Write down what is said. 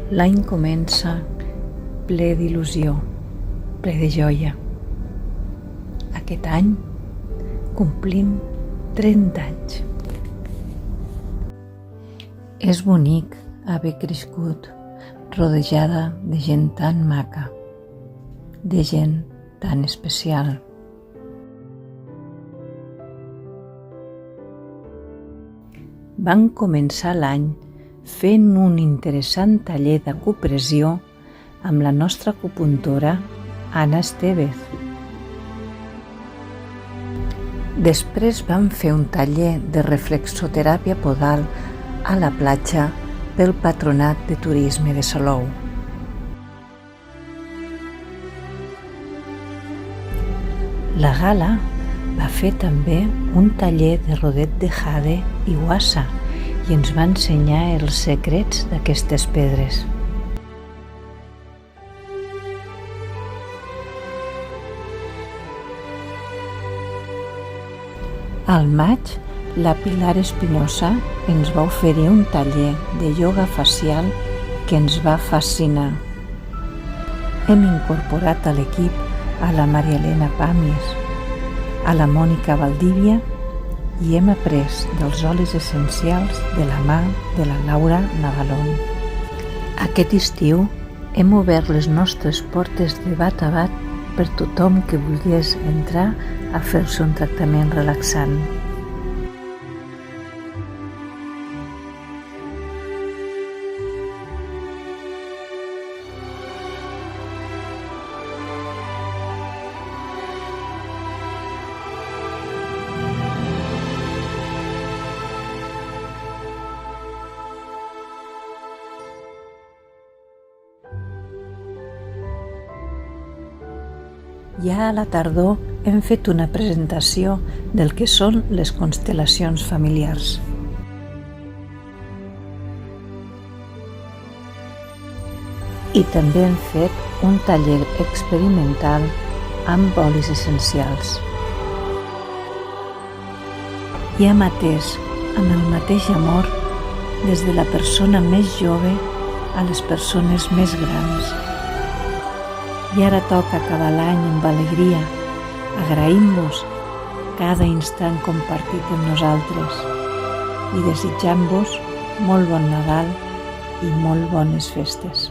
L'any comença ple d'il·lusió, ple de joia. Aquest any complim 30 anys. És bonic haver crescut rodejada de gent tan maca, de gent tan especial. Van començar l'any fent un interessant taller d'acupressió amb la nostra acupuntora Anna Estevez. Després vam fer un taller de reflexoteràpia podal a la platja pel Patronat de Turisme de Salou. La Gala va fer també un taller de rodet de jade i guassa i ens va ensenyar els secrets d'aquestes pedres. Al maig, la Pilar Espinosa ens va oferir un taller de ioga facial que ens va fascinar. Hem incorporat a l'equip a la Maria Elena Pàmies, a la Mònica Valdívia i hem après dels olis essencials de la mà de la Laura Navalón. Aquest estiu hem obert les nostres portes de bat a bat per tothom que volgués entrar a fer-se un tractament relaxant. Ja a la tardor hem fet una presentació del que són les constel·lacions familiars. I també hem fet un taller experimental amb olis essencials. I hem atès amb el mateix amor des de la persona més jove a les persones més grans. I ara toca acabar l'any amb alegria, agraint-vos cada instant compartit amb nosaltres i desitjant-vos molt bon Nadal i molt bones festes.